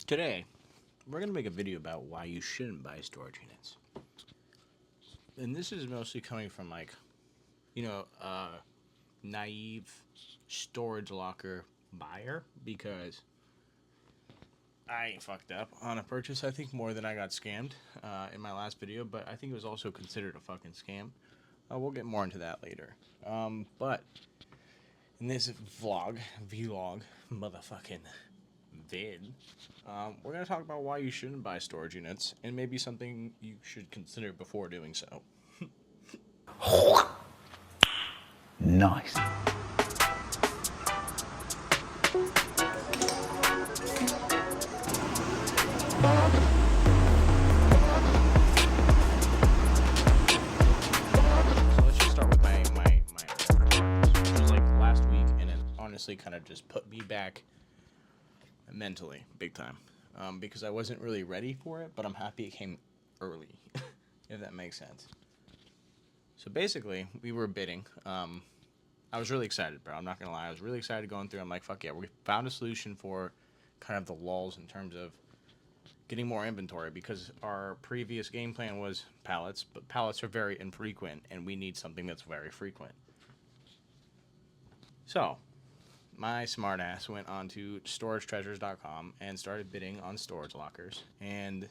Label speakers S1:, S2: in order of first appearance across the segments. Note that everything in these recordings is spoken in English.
S1: Today, we're going to make a video about why you shouldn't buy storage units. And this is mostly coming from, naive storage locker buyer, because I ain't fucked up on a purchase. I think more than I got scammed in my last video, but I think it was also considered a fucking scam. We'll get more into that later. But in this vlog, motherfucking vid, we're going to talk about why you shouldn't buy storage units and maybe something you should consider before doing so.
S2: Nice.
S1: So let's just start with my which was like last week, and it honestly kind of just put me back mentally, big time, because I wasn't really ready for it, but I'm happy it came early, if that makes sense. So basically, we were bidding. I was really excited, bro. I'm not gonna lie. I was really excited going through. I'm like, fuck yeah, we found a solution for kind of the lulls in terms of getting more inventory, because our previous game plan was pallets, but pallets are very infrequent, and we need something that's very frequent. So, my smart ass went on to storagetreasures.com and started bidding on storage lockers, and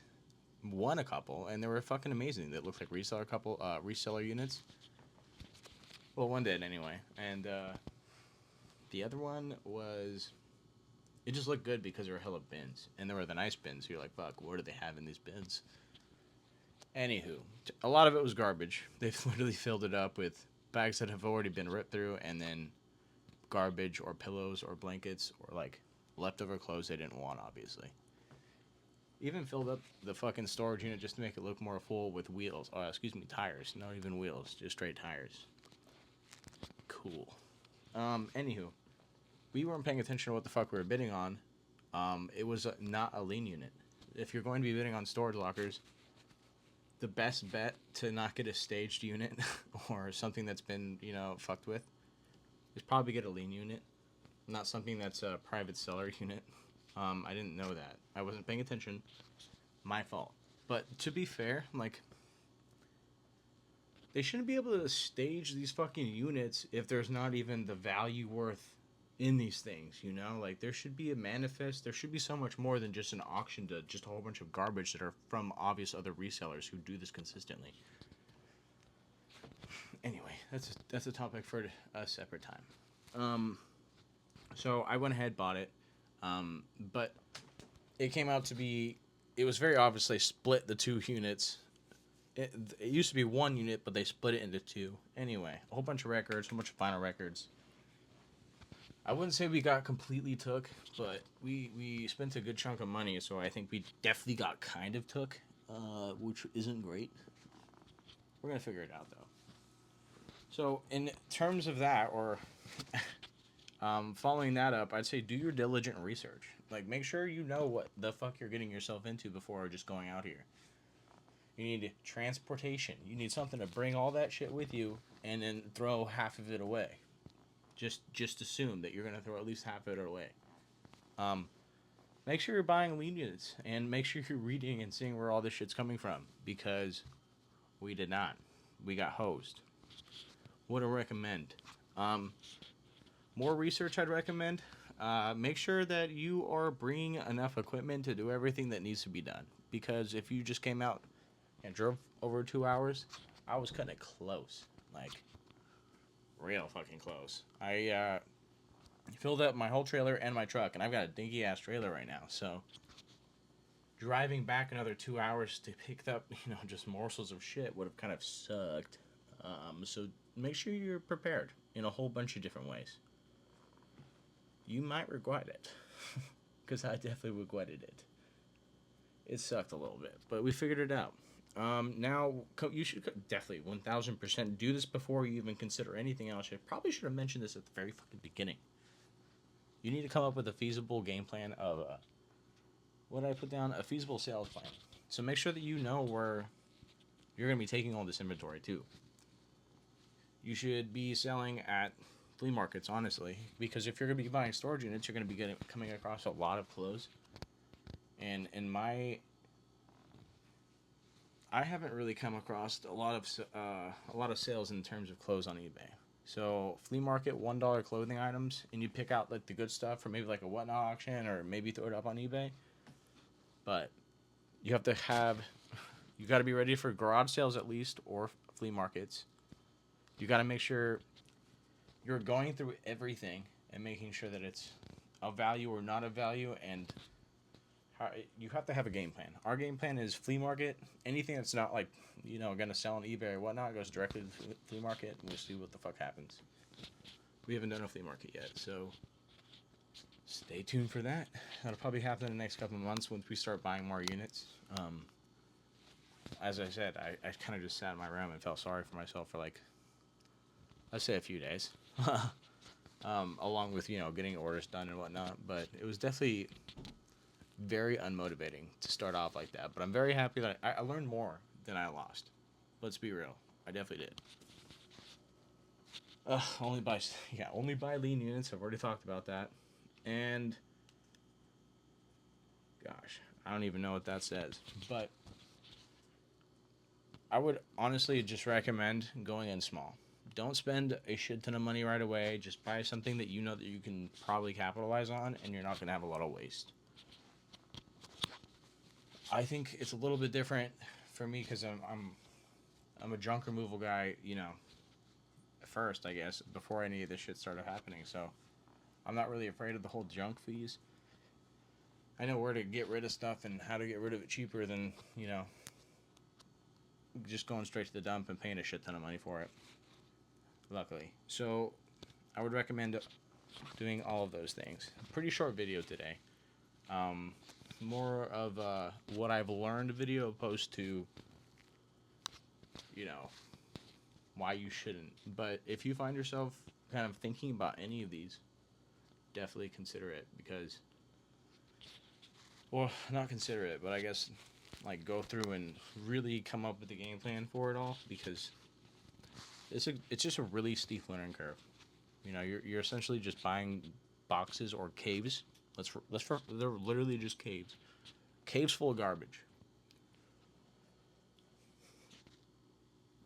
S1: won a couple, and they were fucking amazing. They looked like reseller units. Well, one did anyway, and the other one was, it just looked good because there were hella bins, and there were the nice bins. So you're like, fuck, what do they have in these bins? Anywho, a lot of it was garbage. They've literally filled it up with bags that have already been ripped through, and then garbage or pillows or blankets or like leftover clothes they didn't want, obviously. Even filled up the fucking storage unit just to make it look more full with wheels. Tires. Not even wheels, just straight tires. Cool. Anywho, we weren't paying attention to what the fuck we were bidding on. It was not a lean unit. If you're going to be bidding on storage lockers, the best bet to not get a staged unit or something that's been, fucked with is probably get a lean unit, not something that's a private seller unit. I didn't know that. I wasn't paying attention. My fault. But to be fair, they shouldn't be able to stage these fucking units if there's not even the value worth in these things, there should be a manifest. There should be so much more than just an auction to just a whole bunch of garbage that are from obvious other resellers who do this consistently. Anyway, that's a topic for a separate time. So I went ahead, bought it, but it came out to be, it was very obviously split the two units. It used to be one unit, but they split it into two. Anyway, a whole bunch of records, a whole bunch of final records. I wouldn't say we got completely took, but we spent a good chunk of money, so I think we definitely got kind of took, which isn't great. We're going to figure it out, though. So, in terms of that, or following that up, I'd say do your diligent research. Make sure you know what the fuck you're getting yourself into before just going out here. You need transportation. You need something to bring all that shit with you and then throw half of it away. Just assume that you're going to throw at least half of it away. Make sure you're buying lean units, and make sure you're reading and seeing where all this shit's coming from, because we did not. We got hosed. What I recommend? More research I'd recommend. Make sure that you are bringing enough equipment to do everything that needs to be done, because if you just came out and drove over 2 hours, I was cutting it close. Real fucking close. I filled up my whole trailer and my truck, and I've got a dinky ass trailer right now, so driving back another 2 hours to pick up, just morsels of shit would have kind of sucked. So make sure you're prepared in a whole bunch of different ways. You might regret it, because I definitely regretted it. It sucked a little bit, but we figured it out. Now, you should definitely 1000% do this before you even consider anything else. I probably should have mentioned this at the very fucking beginning. You need to come up with a feasible game plan of, what did I put down? A feasible sales plan. So make sure that you know where you're going to be taking all this inventory too. You should be selling at flea markets, honestly, because if you're going to be buying storage units, you're going to be coming across a lot of clothes And I haven't really come across a lot of sales in terms of clothes on eBay. So flea market $1 clothing items, and you pick out like the good stuff for maybe like a whatnot auction, or maybe throw it up on eBay. But you have to have, you got to be ready for garage sales at least, or flea markets. You got to make sure you're going through everything and making sure that it's of value or not of value, and you have to have a game plan. Our game plan is flea market. Anything that's not like, going to sell on eBay or whatnot goes directly to the flea market, and we'll see what the fuck happens. We haven't done a flea market yet, so stay tuned for that. That'll probably happen in the next couple of months once we start buying more units. As I said, I kind of just sat in my room and felt sorry for myself for like, let's say a few days. Along with, getting orders done and whatnot. But it was definitely very unmotivating to start off like that. But I'm very happy that I learned more than I lost. Let's be real. I definitely did. Only buy lean units. I've already talked about that. And gosh, I don't even know what that says. But I would honestly just recommend going in small. Don't spend a shit ton of money right away. Just buy something that you know that you can probably capitalize on, and you're not going to have a lot of waste. I think it's a little bit different for me because I'm a junk removal guy, first, I guess, before any of this shit started happening. So I'm not really afraid of the whole junk fees. I know where to get rid of stuff and how to get rid of it cheaper than, just going straight to the dump and paying a shit ton of money for it. Luckily. So I would recommend doing all of those things. Pretty short video today. More of a what I've learned video opposed to, why you shouldn't. But if you find yourself kind of thinking about any of these, definitely consider it, because, well, not consider it, but I guess like go through and really come up with a game plan for it all, because it's just a really steep learning curve. You're essentially just buying boxes or caves. They're literally just caves full of garbage.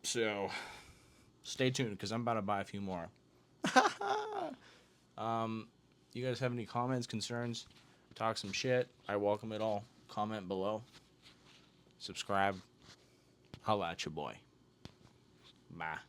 S1: So stay tuned, because I'm about to buy a few more. You guys have any comments, concerns, talk some shit? I welcome it all. Comment below. Subscribe. Holla at your boy. Bye.